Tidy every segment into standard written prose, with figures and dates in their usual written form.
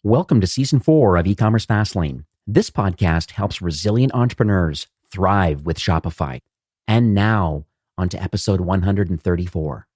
Welcome to Season 4 of E-commerce Fastlane. This podcast helps resilient entrepreneurs thrive with Shopify. And now, on to episode 134.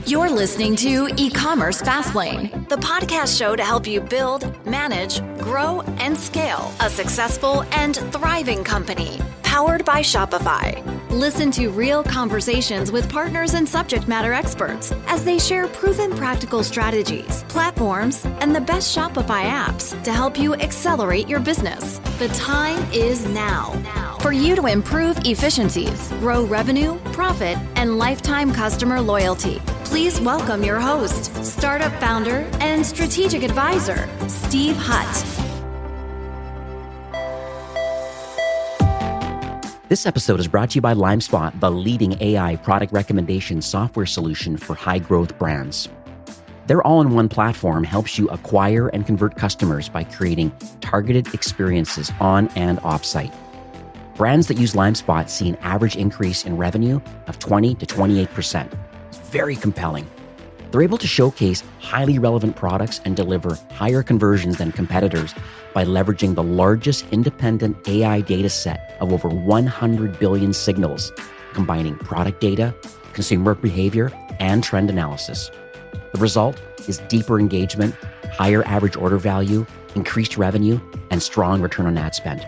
You're listening to E-commerce Fastlane, the podcast show to help you build, manage, grow, and scale a successful and thriving company, powered by Shopify. Listen to real conversations with partners and subject matter experts as they share proven practical strategies, platforms, and the best Shopify apps to help you accelerate your business. The time is now for you to improve efficiencies, grow revenue, profit, and lifetime customer loyalty. Please welcome your host, startup founder and strategic advisor, Steve Hutt. This episode is brought to you by LimeSpot, the leading AI product recommendation software solution for high-growth brands. Their all-in-one platform helps you acquire and convert customers by creating targeted experiences on and off-site. Brands that use LimeSpot see an average increase in revenue of 20 to 28%. It's very compelling. They're able to showcase highly relevant products and deliver higher conversions than competitors by leveraging the largest independent AI data set of over 100 billion signals, combining product data, consumer behavior, and trend analysis. The result is deeper engagement, higher average order value, increased revenue, and strong return on ad spend.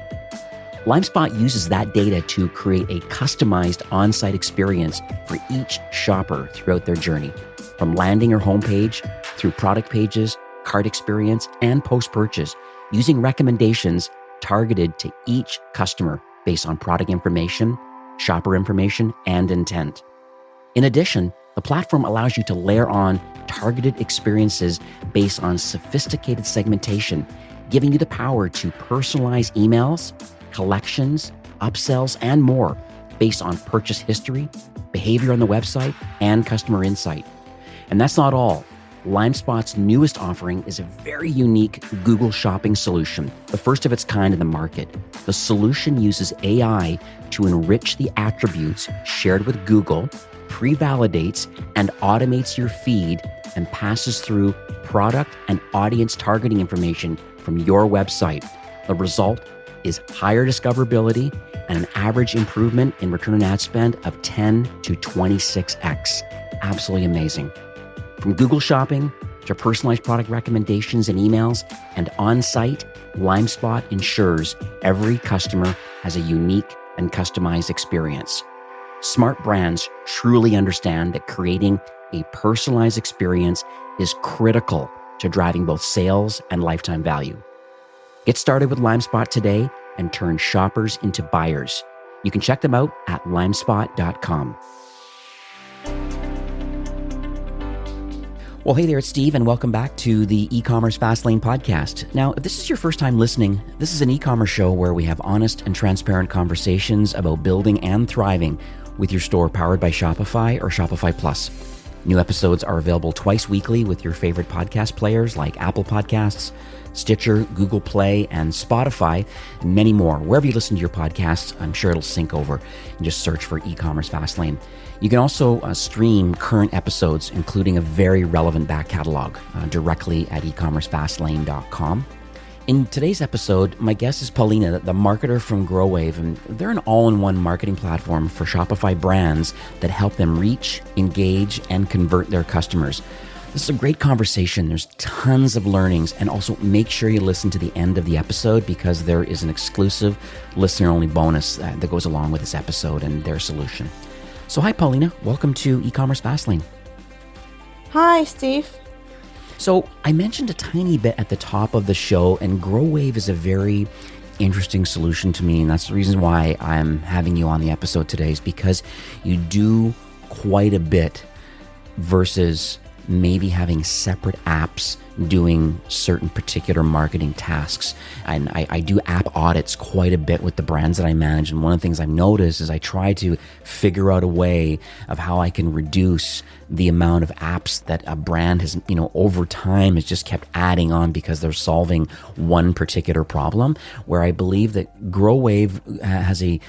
LimeSpot uses that data to create a customized on-site experience for each shopper throughout their journey, from landing or homepage through product pages, cart experience, and post-purchase, using recommendations targeted to each customer based on product information, shopper information, and intent. In addition, the platform allows you to layer on targeted experiences based on sophisticated segmentation, giving you the power to personalize emails, collections, upsells, and more based on purchase history, behavior on the website, and customer insight. And that's not all. LimeSpot's newest offering is a very unique Google Shopping solution, the first of its kind in the market. The solution uses AI to enrich the attributes shared with Google, pre-validates and automates your feed, and passes through product and audience targeting information from your website. The result is higher discoverability and an average improvement in return on ad spend of 10 to 26x. Absolutely amazing. From Google Shopping to personalized product recommendations and emails, and on-site, LimeSpot ensures every customer has a unique and customized experience. Smart brands truly understand that creating a personalized experience is critical to driving both sales and lifetime value. Get started with LimeSpot today and turn shoppers into buyers. You can check them out at limespot.com. Well, hey there, it's Steve, and welcome back to the E-commerce Fastlane podcast. Now, if this is your first time listening, this is an e-commerce show where we have honest and transparent conversations about building and thriving with your store powered by Shopify or Shopify Plus. New episodes are available twice weekly with your favorite podcast players like Apple Podcasts, Stitcher, Google Play, and Spotify, and many more. Wherever you listen to your podcasts, I'm sure it'll sync over and just search for E-commerce Fastlane. You can also stream current episodes, including a very relevant back catalog, directly at ecommercefastlane.com. In today's episode, my guest is Paulina, the marketer from Growave, and they're an all-in-one marketing platform for Shopify brands that help them reach, engage, and convert their customers. This is a great conversation. There's tons of learnings, and also make sure you listen to the end of the episode because there is an exclusive listener-only bonus that goes along with this episode and their solution. So hi, Paulina. Welcome to E-commerce Fastlane. Hi, Steve. So I mentioned a tiny bit at the top of the show, and Growave is a very interesting solution to me, and that's the reason why I'm having you on the episode today, is because you do quite a bit versus maybe having separate apps doing certain particular marketing tasks. And I do app audits quite a bit with the brands that I manage. And one of the things I've noticed is I try to figure out a way of how I can reduce the amount of apps that a brand has, over time has just kept adding on because they're solving one particular problem, where I believe that Growave has a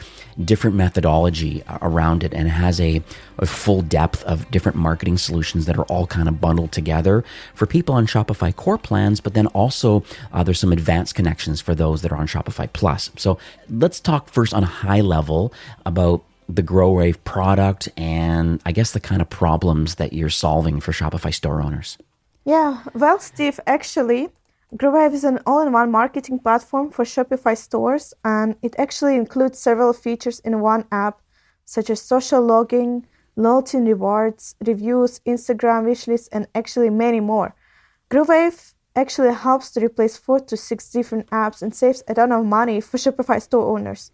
different methodology around it and has a a full depth of different marketing solutions that are all kind of bundled together for people on Shopify core plans, but then also there's some advanced connections for those that are on Shopify Plus. So let's talk first on a high level about the Growave product and I guess the kind of problems that you're solving for Shopify store owners. Yeah, well, Steve, actually, Growave is an all-in-one marketing platform for Shopify stores, and it actually includes several features in one app, such as social logging, loyalty and rewards, reviews, Instagram wishlists, and actually many more. Growave actually helps to replace 4 to 6 different apps and saves a ton of money for Shopify store owners.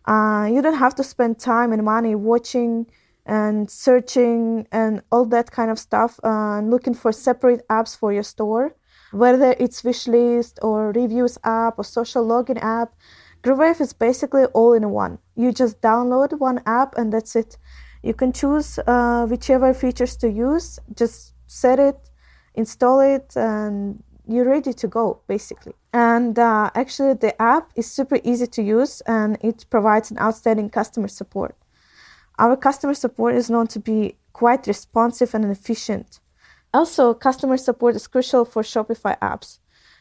You don't have to spend time and money watching and searching and all that kind of stuff, looking for separate apps for your store, whether it's wishlist or reviews app or social login app. Growave is basically all in one. You just download one app and that's it. You can choose whichever features to use, just set it, install it, and you're ready to go, basically. And actually, the app is super easy to use and it provides an outstanding customer support. Our customer support is known to be quite responsive and efficient. Also, customer support is crucial for Shopify apps,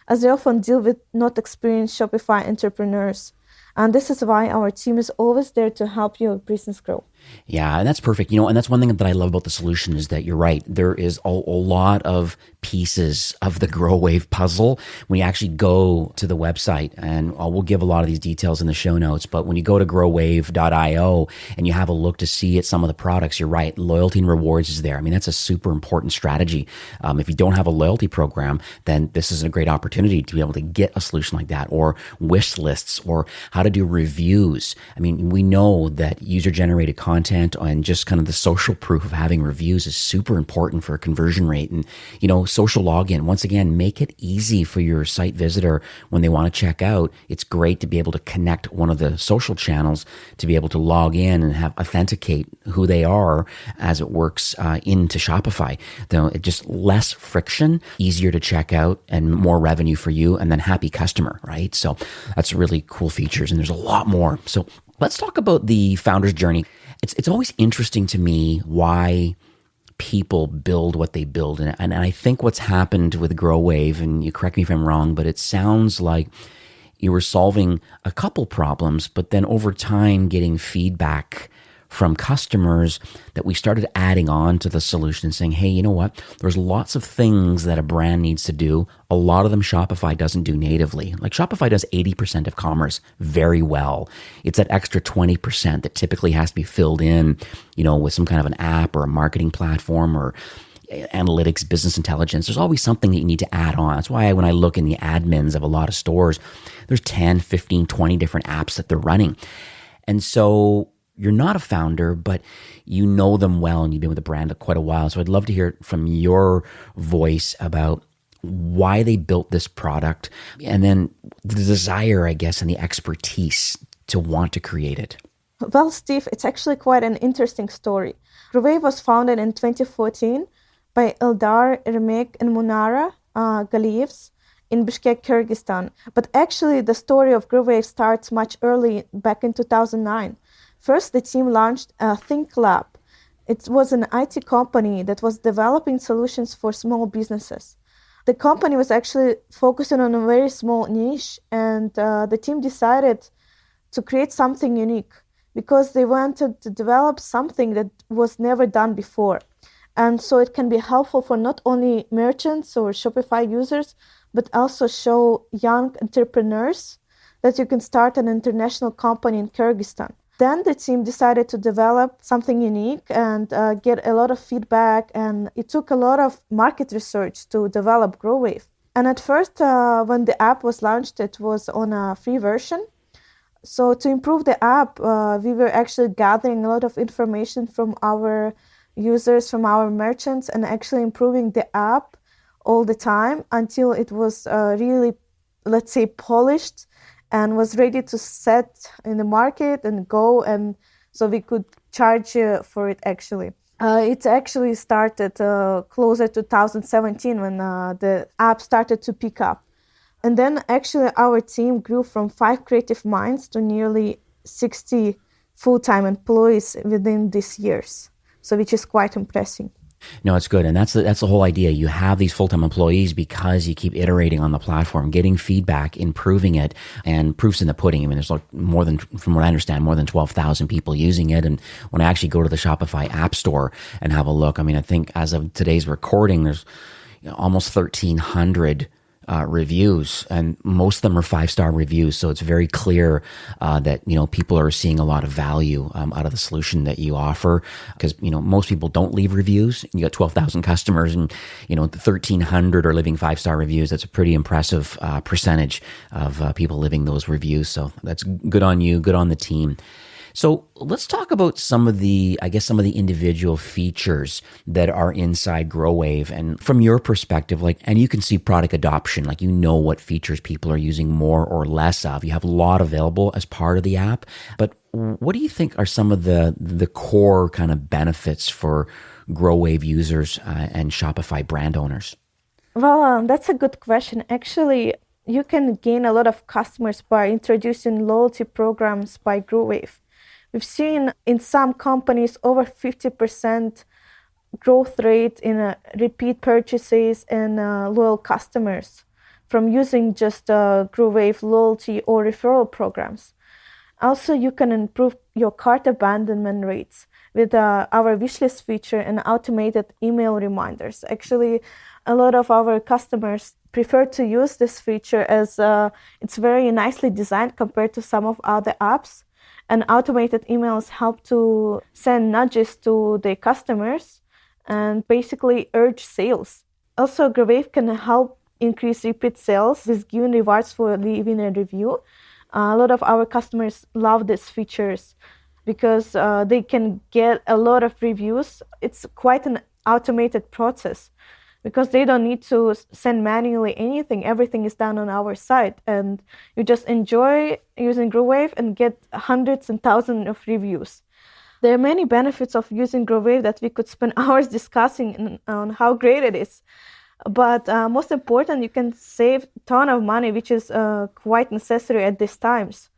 as they often deal with not experienced Shopify entrepreneurs. And this is why our team is always there to help your business grow. Yeah, and that's perfect. You know, and that's one thing that I love about the solution is that you're right. There is a lot of pieces of the Growave puzzle. When you actually go to the website, and we'll give a lot of these details in the show notes, but when you go to growave.io and you have a look to see at some of the products, you're right. Loyalty and rewards is there. I mean, that's a super important strategy. If you don't have a loyalty program, then this is a great opportunity to be able to get a solution like that, or wish lists, or how to do reviews. I mean, we know that user-generated content and just kind of the social proof of having reviews is super important for a conversion rate. And, you know, social login, once again, make it easy for your site visitor when they want to check out. It's great to be able to connect one of the social channels to be able to log in and have authenticate who they are as it works into Shopify. Though it just less friction, easier to check out, and more revenue for you, and then happy customer, right? So that's really cool features, and there's a lot more. So let's talk about the founder's journey. It's always interesting to me why people build what they build. And I think what's happened with Growave, and you correct me if I'm wrong, but it sounds like you were solving a couple problems, but then over time getting feedback from customers that we started adding on to the solution and saying, hey, you know what? There's lots of things that a brand needs to do. A lot of them Shopify doesn't do natively. Like Shopify does 80% of commerce very well. It's that extra 20% that typically has to be filled in, you know, with some kind of an app or a marketing platform or analytics, business intelligence. There's always something that you need to add on. That's why when I look in the admins of a lot of stores, there's 10, 15, 20 different apps that they're running. And so you're not a founder, but you know them well and you've been with the brand quite a while. So I'd love to hear from your voice about why they built this product and then the desire, I guess, and the expertise to want to create it. Well, Steve, it's actually quite an interesting story. Growave was founded in 2014 by Eldar, Remek, and Munara Galiyevs in Bishkek, Kyrgyzstan. But actually, the story of Growave starts much early, back in 2009. First, the team launched a Think Lab. It was an IT company that was developing solutions for small businesses. The company was actually focusing on a very small niche, and the team decided to create something unique because they wanted to develop something that was never done before. And so it can be helpful for not only merchants or Shopify users, but also show young entrepreneurs that you can start an international company in Kyrgyzstan. Then the team decided to develop something unique and get a lot of feedback, and it took a lot of market research to develop Growave. And at first, when the app was launched, it was on a free version. So to improve the app, we were actually gathering a lot of information from our users, from our merchants, and actually improving the app all the time until it was really, let's say, polished and was ready to set in the market and go, and so we could charge for it actually. It actually started closer to 2017 when the app started to pick up. And then actually our team grew from 5 creative minds to nearly 60 full-time employees within these years. So which is quite impressive. No, it's good. And that's the whole idea. You have these full-time employees because you keep iterating on the platform, getting feedback, improving it, and proof's in the pudding. I mean, there's like more than, from what I understand, more than 12,000 people using it. And when I actually go to the Shopify App Store and have a look, I mean, I think as of today's recording, there's almost 1,300 reviews, and most of them are 5-star reviews. So it's very clear that people are seeing a lot of value out of the solution that you offer, because most people don't leave reviews. You got 12,000 customers, and 1,300 are leaving 5-star reviews. That's a pretty impressive percentage of people leaving those reviews. So that's good on you, good on the team. So let's talk about some of the individual features that are inside Growave. And from your perspective, and you can see product adoption, what features people are using more or less of. You have a lot available as part of the app. But what do you think are some of the core kind of benefits for Growave users and Shopify brand owners? Well, that's a good question. Actually, you can gain a lot of customers by introducing loyalty programs by Growave. We've seen in some companies over 50% growth rate in repeat purchases and loyal customers from using just Growave loyalty or referral programs. Also, you can improve your cart abandonment rates with our wishlist feature and automated email reminders. Actually, a lot of our customers prefer to use this feature as it's very nicely designed compared to some of other apps. And automated emails help to send nudges to the customers and basically urge sales. Also, Growave can help increase repeat sales with giving rewards for leaving a review. A lot of our customers love these features because they can get a lot of reviews. It's quite an automated process, because they don't need to send manually anything. Everything is done on our side, and you just enjoy using Growave and get hundreds and thousands of reviews. There are many benefits of using Growave that we could spend hours discussing on how great it is. But most important, you can save a ton of money, which is quite necessary at these times.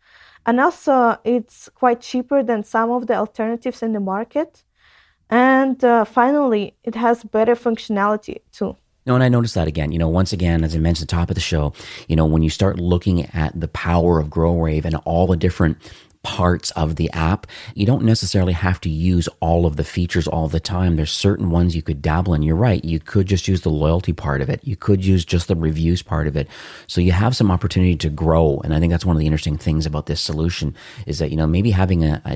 And also, it's quite cheaper than some of the alternatives in the market. And finally, it has better functionality too. No, and I noticed that again. Once again, as I mentioned at the top of the show, when you start looking at the power of Growave and all the different parts of the app, you don't necessarily have to use all of the features all the time. There's certain ones you could dabble in. You're right. You could just use the loyalty part of it. You could use just the reviews part of it. So you have some opportunity to grow. And I think that's one of the interesting things about this solution is that, maybe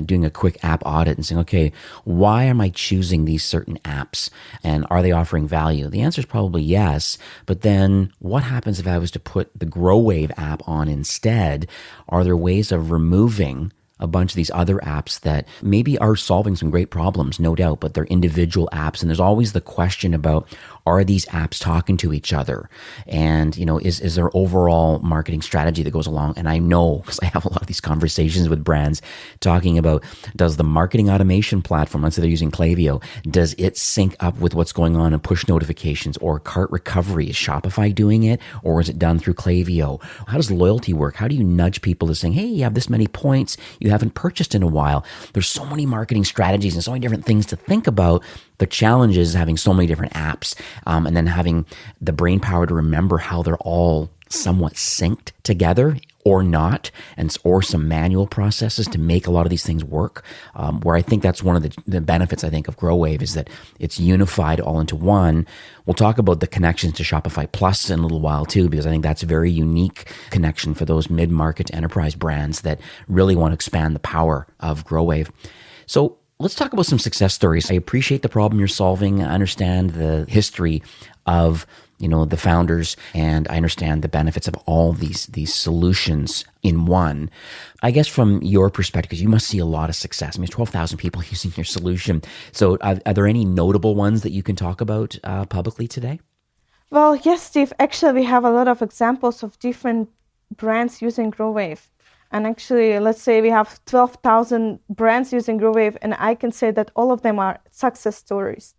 doing a quick app audit and saying, okay, why am I choosing these certain apps? And are they offering value? The answer is probably yes. But then what happens if I was to put the Growave app on instead? Are there ways of removing a bunch of these other apps that maybe are solving some great problems, no doubt, but they're individual apps? And there's always the question about, are these apps talking to each other? And, is there overall marketing strategy that goes along? And I know, because I have a lot of these conversations with brands talking about, does the marketing automation platform, let's say they're using Klaviyo, does it sync up with what's going on in push notifications or cart recovery? Is Shopify doing it, or is it done through Klaviyo? How does loyalty work? How do you nudge people to saying, hey, you have this many points, you haven't purchased in a while? There's so many marketing strategies and so many different things to think about. The challenge is having so many different apps, and then having the brain power to remember how they're all somewhat synced together or not, or some manual processes to make a lot of these things work. Where I think that's one of the benefits, I think, of Growave is that it's unified all into one. We'll talk about the connections to Shopify Plus in a little while too, because I think that's a very unique connection for those mid-market enterprise brands that really want to expand the power of Growave. So let's talk about some success stories. I appreciate the problem you're solving. I understand the history of the founders, and I understand the benefits of all these solutions in one. I guess from your perspective, you must see a lot of success. I mean, 12,000 people using your solution. So are there any notable ones that you can talk about publicly today? Well, yes, Steve. Actually, we have a lot of examples of different brands using Growave. And actually, let's say we have 12,000 brands using Growave, and I can say that all of them are success stories.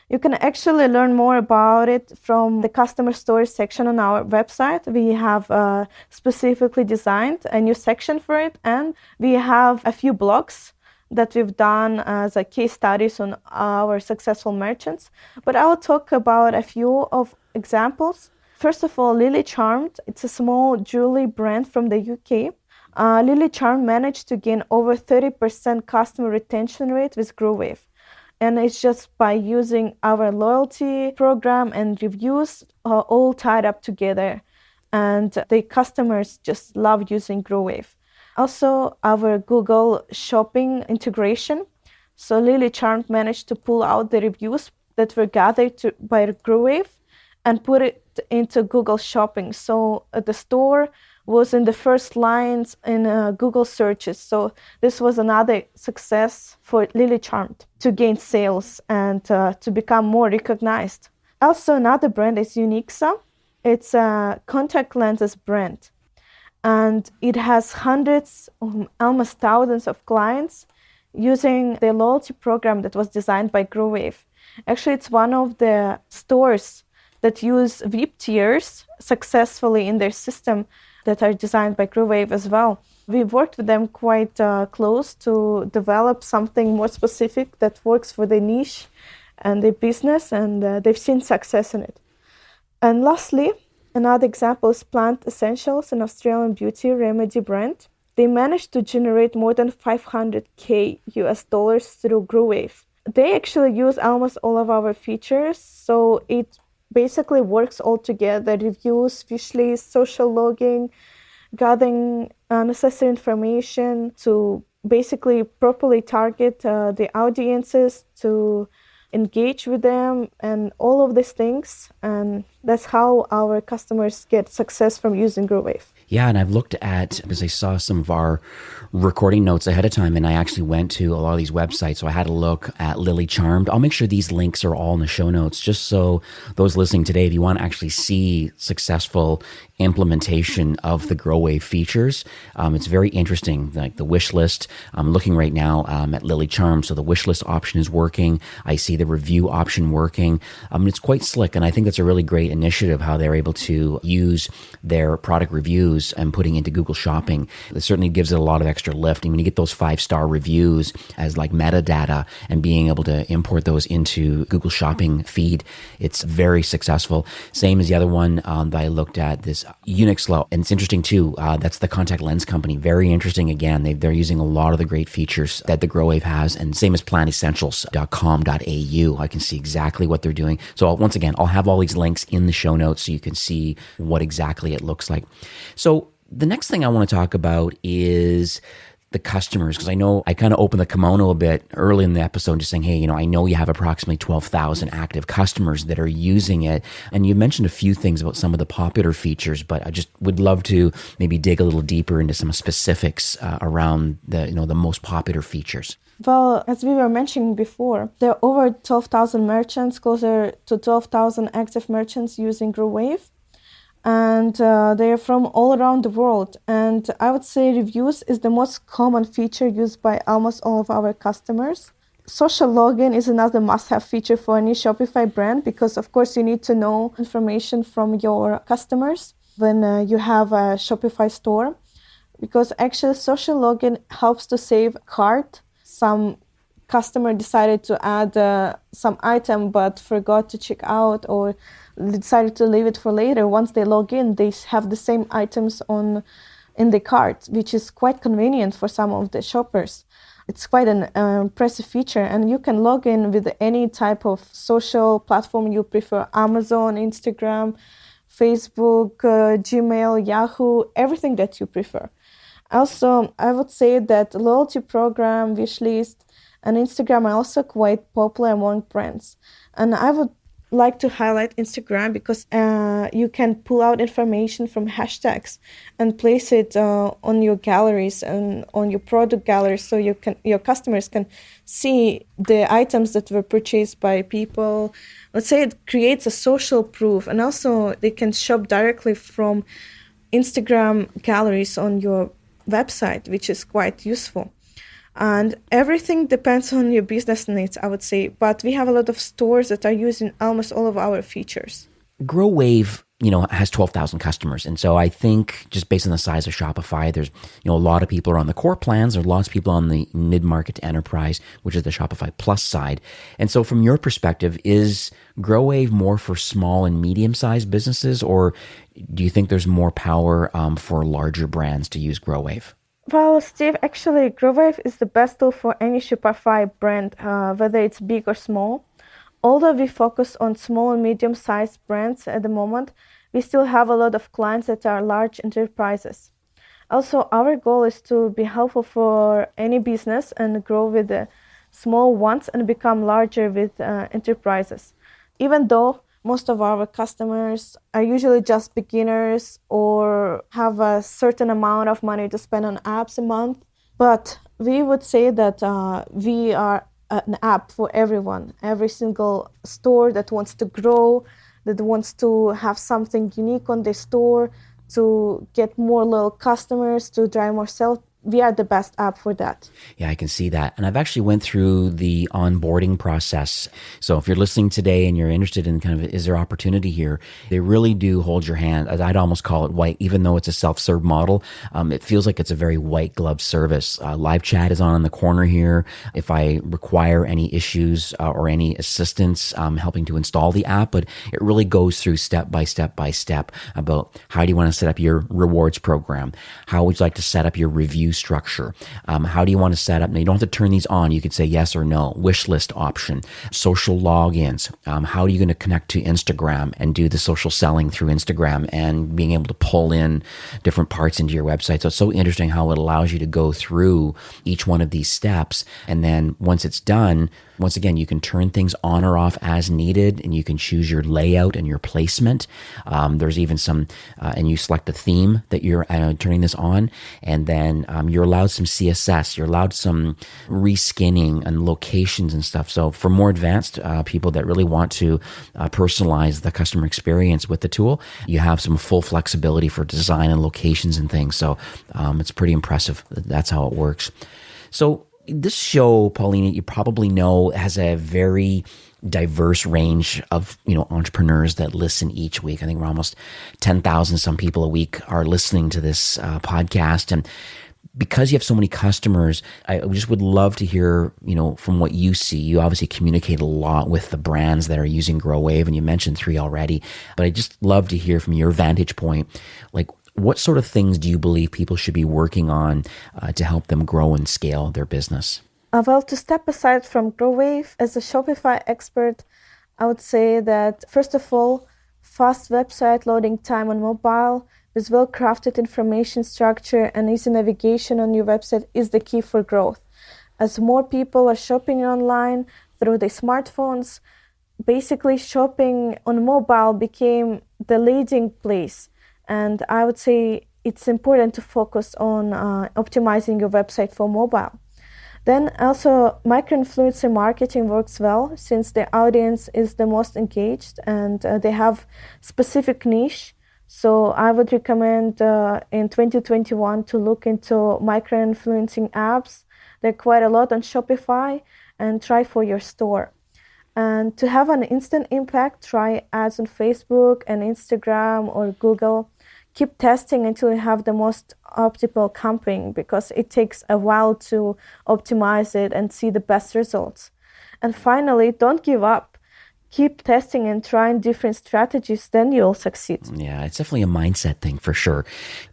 You can actually learn more about it from the customer stories section on our website. We have specifically designed a new section for it, and we have a few blogs that we've done as a case studies on our successful merchants, but I'll talk about a few of examples. First of all, Lily Charmed. It's a small jewelry brand from the UK. Lily Charmed managed to gain over 30% customer retention rate with Growave. And it's just by using our loyalty program and reviews all tied up together. And the customers just love using Growave. Also, our Google Shopping integration. So Lily Charmed managed to pull out the reviews that were gathered by Growave and put it into Google Shopping. So the store was in the first lines in Google searches. So this was another success for Lily Charmed to gain sales and to become more recognized. Also, another brand is Unixa. It's a contact lenses brand. And it has hundreds, almost thousands of clients using the loyalty program that was designed by Growave. Actually, it's one of the stores that use VIP tiers successfully in their system that are designed by Growave as well. We've worked with them quite close to develop something more specific that works for their niche and their business, and they've seen success in it. And lastly, another example is Plant Essentials, an Australian beauty remedy brand. They managed to generate more than $500K through Growave. They actually use almost all of our features, so it basically works all together: reviews, wishlists, social logging, gathering necessary information to basically properly target the audiences, to engage with them, and all of these things. And that's how our customers get success from using Growave. Yeah, and I've looked at, because I saw some of our recording notes ahead of time, and I actually went to a lot of these websites, so I had a look at Lily Charmed. I'll make sure these links are all in the show notes, just so those listening today, if you want to actually see successful implementation of the Growave features, it's very interesting, like the wish list. I'm looking right now at Lily Charmed, so the wish list option is working. I see the review option working. It's quite slick, and I think that's a really great initiative, how they're able to use their product reviews and putting into Google Shopping. It certainly gives it a lot of extra lift. And when you get those 5-star reviews as like metadata and being able to import those into Google Shopping feed, it's very successful. Same as the other one that I looked at, this Unixlo. And it's interesting too, that's the contact lens company. Very interesting again. They're using a lot of the great features that the Growave has, and same as plantessentials.com.au. I can see exactly what they're doing. So once again, I'll have all these links in the show notes so you can see what exactly it looks like. So the next thing I want to talk about is the customers, because I know I kind of opened the kimono a bit early in the episode, just saying, hey, I know you have approximately 12,000 active customers that are using it. And you mentioned a few things about some of the popular features, but I just would love to maybe dig a little deeper into some specifics around the most popular features. Well, as we were mentioning before, there are over 12,000 merchants, closer to 12,000 active merchants using Growave. And they are from all around the world. And I would say reviews is the most common feature used by almost all of our customers. Social login is another must-have feature for any Shopify brand, because of course you need to know information from your customers when you have a Shopify store, because actually social login helps to save cart. Some customer decided to add some item but forgot to check out, or decided to leave it for later. Once they log in, they have the same items in the cart, which is quite convenient for some of the shoppers. It's quite an impressive feature, and you can log in with any type of social platform you prefer: Amazon, Instagram, Facebook, Gmail, Yahoo, everything that you prefer. Also, I would say that loyalty program, wishlist, and Instagram are also quite popular among brands. And I would like to highlight Instagram because you can pull out information from hashtags and place it on your galleries and on your product galleries, so your customers can see the items that were purchased by people. Let's say it creates a social proof, and also they can shop directly from Instagram galleries on your website, which is quite useful. And everything depends on your business needs, I would say. But we have a lot of stores that are using almost all of our features. Growave, has 12,000 customers. And so I think just based on the size of Shopify, there's, a lot of people are on the core plans. There's lots of people on the mid-market to enterprise, which is the Shopify Plus side. And so from your perspective, is Growave more for small and medium-sized businesses, or do you think there's more power for larger brands to use Growave? Well, Steve, actually, Growave is the best tool for any Shopify brand, whether it's big or small. Although we focus on small and medium-sized brands at the moment, we still have a lot of clients that are large enterprises. Also, our goal is to be helpful for any business and grow with the small ones and become larger with enterprises. Even though most of our customers are usually just beginners or have a certain amount of money to spend on apps a month, but we would say that we are an app for everyone. Every single store that wants to grow, that wants to have something unique on their store, to get more loyal customers, to drive more sales. We are the best app for that. Yeah, I can see that. And I've actually went through the onboarding process. So if you're listening today and you're interested in kind of, is there opportunity here? They really do hold your hand. I'd almost call it white, even though it's a self-serve model. It feels like it's a very white glove service. Live chat is on in the corner here. If I require any issues or any assistance helping to install the app, but it really goes through step by step about how do you want to set up your rewards program? How would you like to set up your review structure? How do you want to set up? Now, you don't have to turn these on. You could say yes or no. Wish list option, social logins. How are you going to connect to Instagram and do the social selling through Instagram and being able to pull in different parts into your website? So it's so interesting how it allows you to go through each one of these steps. And then once it's done, once again, you can turn things on or off as needed, and you can choose your layout and your placement. There's even some, and you select a theme that you're turning this on, and then you're allowed some CSS. You're allowed some reskinning and locations and stuff. So for more advanced people that really want to personalize the customer experience with the tool, you have some full flexibility for design and locations and things. So it's pretty impressive. That's how it works. So this show, Paulina, you probably know, has a very diverse range of entrepreneurs that listen each week. I think we're almost 10,000 some people a week are listening to this podcast. And because you have so many customers, I just would love to hear, from what you see. You obviously communicate a lot with the brands that are using Growave, and you mentioned 3 already. But I just love to hear from your vantage point, like, what sort of things do you believe people should be working on to help them grow and scale their business? Well, to step aside from Growave, as a Shopify expert, I would say that, first of all, fast website loading time on mobile with well-crafted information structure and easy navigation on your website is the key for growth. As more people are shopping online through their smartphones, basically shopping on mobile became the leading place. And I would say it's important to focus on optimizing your website for mobile. Then also micro-influencer marketing works well since the audience is the most engaged and they have specific niche. So I would recommend in 2021 to look into micro-influencing apps. There are quite a lot on Shopify, and try for your store. And to have an instant impact, try ads on Facebook and Instagram or Google. Keep testing until you have the most optimal campaign, because it takes a while to optimize it and see the best results. And finally, don't give up. Keep testing and trying different strategies, then you'll succeed. Yeah, it's definitely a mindset thing for sure.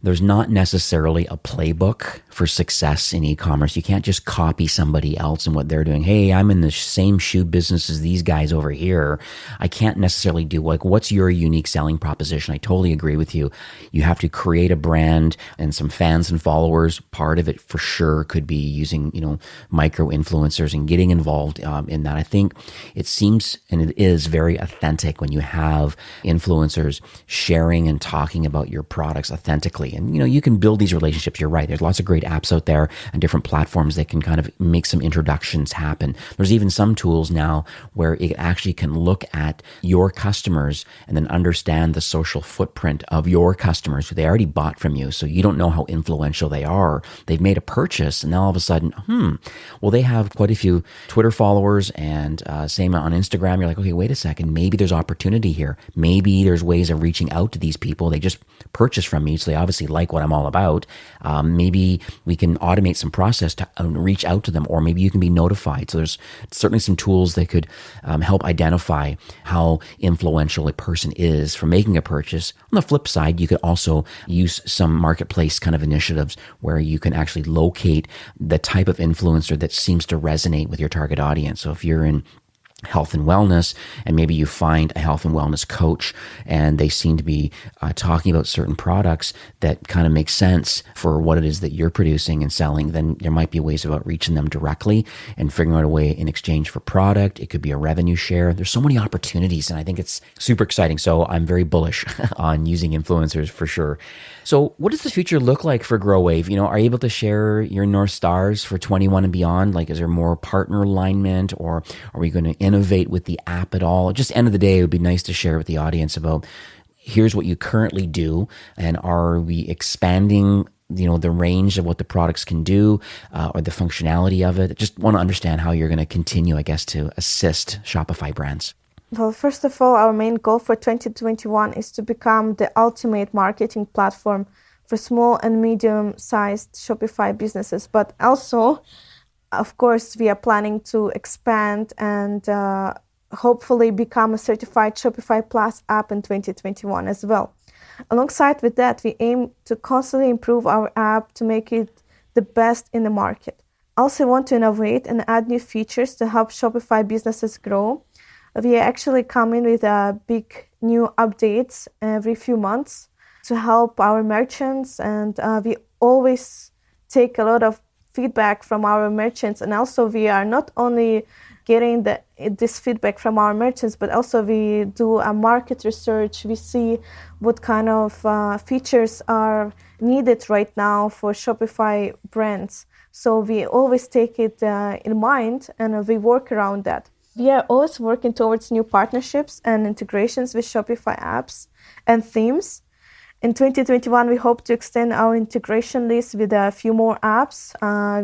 There's not necessarily a playbook for success in e-commerce. You can't just copy somebody else and what they're doing. Hey, I'm in the same shoe business as these guys over here. I can't necessarily do, like, what's your unique selling proposition? I totally agree with you. You have to create a brand and some fans and followers. Part of it for sure could be using, micro influencers and getting involved in that. I think it seems, and it is very authentic when you have influencers sharing and talking about your products authentically. And, you can build these relationships. You're right. There's lots of great apps out there and different platforms that can kind of make some introductions happen. There's even some tools now where it actually can look at your customers and then understand the social footprint of your customers who they already bought from you. So you don't know how influential they are. They've made a purchase, and then all of a sudden, well, they have quite a few Twitter followers, and same on Instagram. You're like, okay, wait a second, maybe there's opportunity here. Maybe there's ways of reaching out to these people. They just purchase from me, so they obviously like what I'm all about. Maybe we can automate some process to reach out to them, or maybe you can be notified. So there's certainly some tools that could help identify how influential a person is for making a purchase. On the flip side, you could also use some marketplace kind of initiatives where you can actually locate the type of influencer that seems to resonate with your target audience. So if you're in health and wellness, and maybe you find a health and wellness coach and they seem to be talking about certain products that kind of make sense for what it is that you're producing and selling, then there might be ways about reaching them directly and figuring out a way in exchange for product. It could be a revenue share. There's so many opportunities, and I think it's super exciting. So I'm very bullish on using influencers for sure. So what does the future look like for Growave? Are you able to share your North Stars for 21 and beyond? Like, is there more partner alignment, or are we going to innovate with the app at all? Just end of the day, it would be nice to share with the audience about here's what you currently do, and are we expanding the range of what the products can do, or the functionality of it? Just want to understand how you're going to continue, I guess, to assist Shopify brands. Well, first of all, our main goal for 2021 is to become the ultimate marketing platform for small and medium-sized Shopify businesses. But also, of course, we are planning to expand and hopefully become a certified Shopify Plus app in 2021 as well. Alongside with that, we aim to constantly improve our app to make it the best in the market. Also want to innovate and add new features to help Shopify businesses grow. We actually come in with big new updates every few months to help our merchants, and we always take a lot of feedback from our merchants. And also we are not only getting this feedback from our merchants, but also we do a market research. We see what kind of features are needed right now for Shopify brands. So we always take it in mind, and we work around that. We are always working towards new partnerships and integrations with Shopify apps and themes. In 2021, we hope to extend our integration list with a few more apps.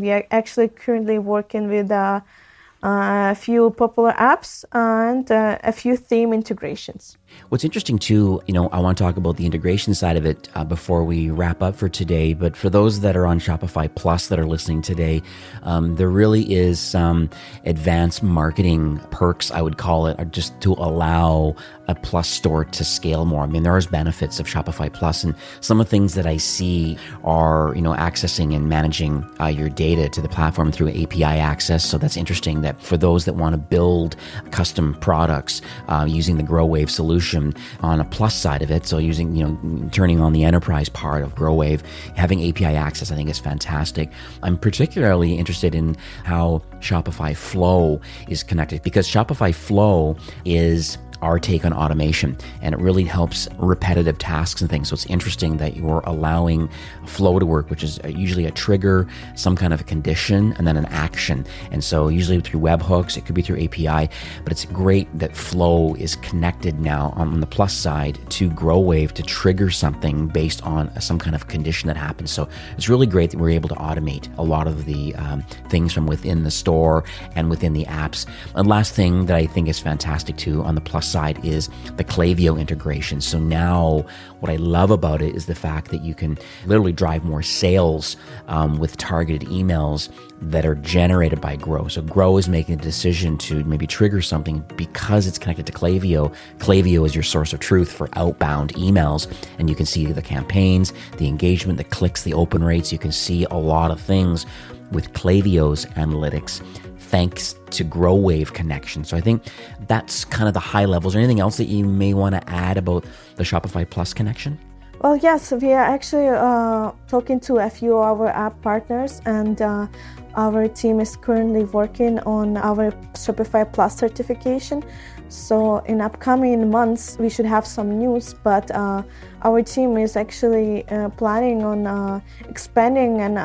We are actually currently working with a few popular apps and a few theme integrations. What's interesting too, I want to talk about the integration side of it before we wrap up for today. But for those that are on Shopify Plus that are listening today, there really is some advanced marketing perks, I would call it, just to allow a Plus store to scale more. I mean, there is benefits of Shopify Plus, and some of the things that I see are, accessing and managing your data to the platform through API access. So that's interesting that for those that want to build custom products using the Growave solution on a Plus side of it, so using, turning on the enterprise part of Growave, having API access, I think is fantastic. I'm particularly interested in how Shopify Flow is connected, because Shopify Flow is our take on automation, and it really helps repetitive tasks and things. So it's interesting that you're allowing flow to work, which is usually a trigger, some kind of a condition, and then an action. And so usually through webhooks, it could be through API, but it's great that flow is connected now on the Plus side to Growave to trigger something based on some kind of condition that happens. So it's really great that we're able to automate a lot of the things from within the store and within the apps. And last thing that I think is fantastic too on the Plus side is the Klaviyo integration. So now what I love about it is the fact that you can literally drive more sales with targeted emails that are generated by Grow. So Grow is making a decision to maybe trigger something because it's connected to Klaviyo. Klaviyo is your source of truth for outbound emails, and you can see the campaigns, the engagement, the clicks, the open rates. You can see a lot of things with Klaviyo's analytics, thanks to Growave connection. So I think that's kind of the high levels. Is there anything else that you may want to add about the Shopify Plus connection? Well, yes, we are actually talking to a few of our app partners, and our team is currently working on our Shopify Plus certification. So in upcoming months, we should have some news, but our team is actually planning on expanding and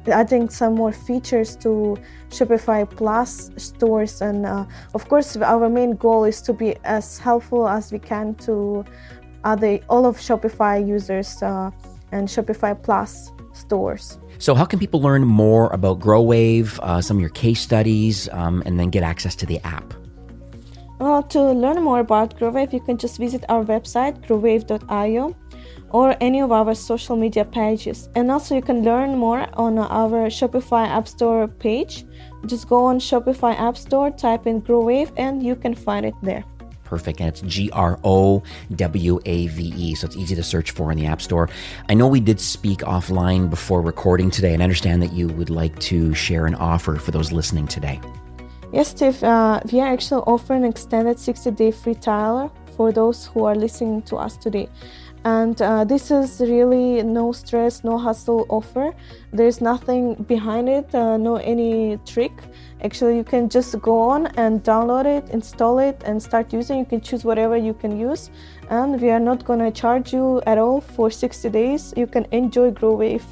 adding some more features to Shopify Plus stores. And of course, our main goal is to be as helpful as we can to all of Shopify users and Shopify Plus stores. So how can people learn more about Growave, some of your case studies, and then get access to the app? Well, to learn more about Growave, you can just visit our website, growave.io, or any of our social media pages. And also you can learn more on our Shopify App Store page. Just go on Shopify App Store, type in Growave, and you can find it there. Perfect. And it's Growave. So it's easy to search for in the App Store. I know we did speak offline before recording today, and I understand that you would like to share an offer for those listening today. Yes, Steve, we are actually offering an extended 60-day free trial for those who are listening to us today. And this is really no stress, no hustle offer. There's nothing behind it, no any trick. Actually, you can just go on and download it, install it, and start using. You can choose whatever you can use. And we are not going to charge you at all for 60 days. You can enjoy Growave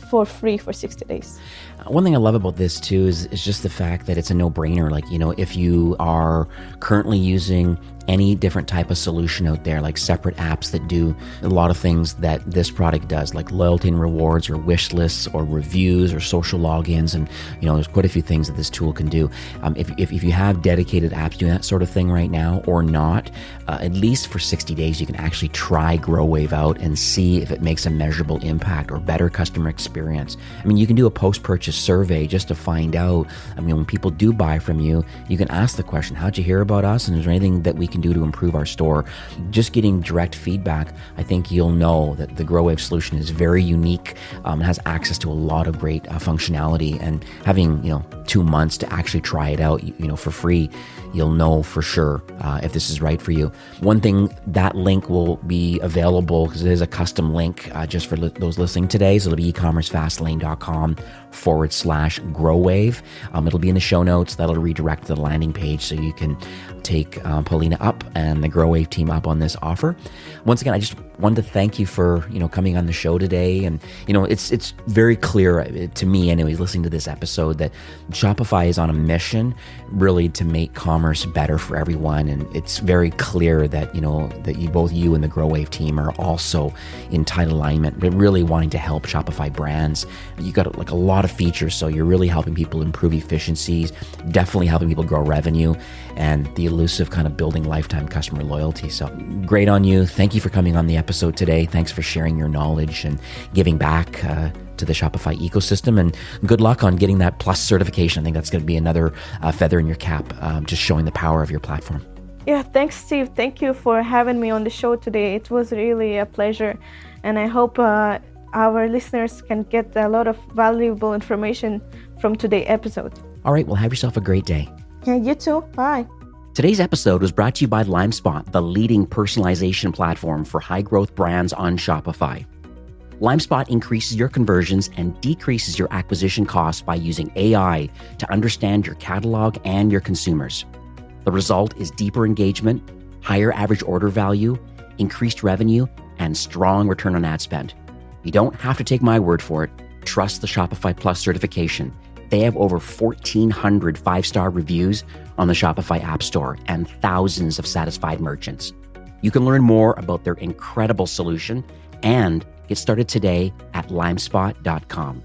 for free for 60 days. One thing I love about this too is just the fact that it's a no-brainer. Like, if you are currently using any different type of solution out there, like separate apps that do a lot of things that this product does, like loyalty and rewards or wish lists or reviews or social logins. And, there's quite a few things that this tool can do. If you have dedicated apps doing that sort of thing right now or not, at least for 60 days, you can actually try Growave out and see if it makes a measurable impact or better customer experience. You can do a post-purchase survey just to find out. When people do buy from you, you can ask the question, how'd you hear about us? And is there anything that we can do to improve our store? Just getting direct feedback, I think you'll know that the Growave solution is very unique, has access to a lot of great functionality, and having 2 months to actually try it out for free, you'll know for sure if this is right for you. One thing, that link will be available because it is a custom link just for those listening today. So it'll be ecommercefastlane.com/Growave. It'll be in the show notes. That'll redirect to the landing page so you can take Paulina up and the Growave team up on this offer. Once again, I just wanted to thank you for coming on the show today. And it's very clear to me, anyways, listening to this episode, that Shopify is on a mission really to make commerce better for everyone. And it's very clear that both you and the Growave team are also in tight alignment, but really wanting to help Shopify brands. You got like a lot of features, so you're really helping people improve efficiencies, definitely helping people grow revenue, and the elusive kind of building lifetime customer loyalty. So great on you. Thank you for coming on the episode today. Thanks for sharing your knowledge and giving back to the Shopify ecosystem, and good luck on getting that Plus certification. I think that's going to be another feather in your cap, just showing the power of your platform. Yeah, thanks, Steve. Thank you for having me on the show today. It was really a pleasure, and I hope our listeners can get a lot of valuable information from today's episode. All right, well, have yourself a great day. Yeah, you too. Bye. Today's episode was brought to you by LimeSpot, the leading personalization platform for high-growth brands on Shopify. LimeSpot increases your conversions and decreases your acquisition costs by using AI to understand your catalog and your consumers. The result is deeper engagement, higher average order value, increased revenue, and strong return on ad spend. You don't have to take my word for it. Trust the Shopify Plus certification. They have over 1,400 5-star reviews on the Shopify App Store and thousands of satisfied merchants. You can learn more about their incredible solution and get started today at limespot.com.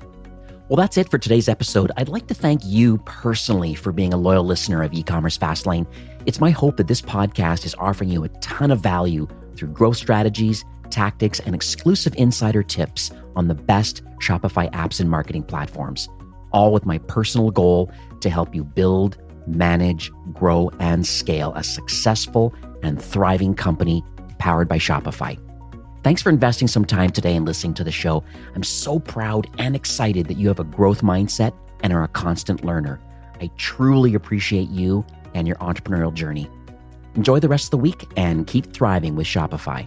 Well, that's it for today's episode. I'd like to thank you personally for being a loyal listener of E-commerce Fastlane. It's my hope that this podcast is offering you a ton of value through growth strategies, tactics, and exclusive insider tips on the best Shopify apps and marketing platforms, all with my personal goal to help you build, manage, grow, and scale a successful and thriving company powered by Shopify. Thanks for investing some time today and listening to the show. I'm so proud and excited that you have a growth mindset and are a constant learner. I truly appreciate you and your entrepreneurial journey. Enjoy the rest of the week and keep thriving with Shopify.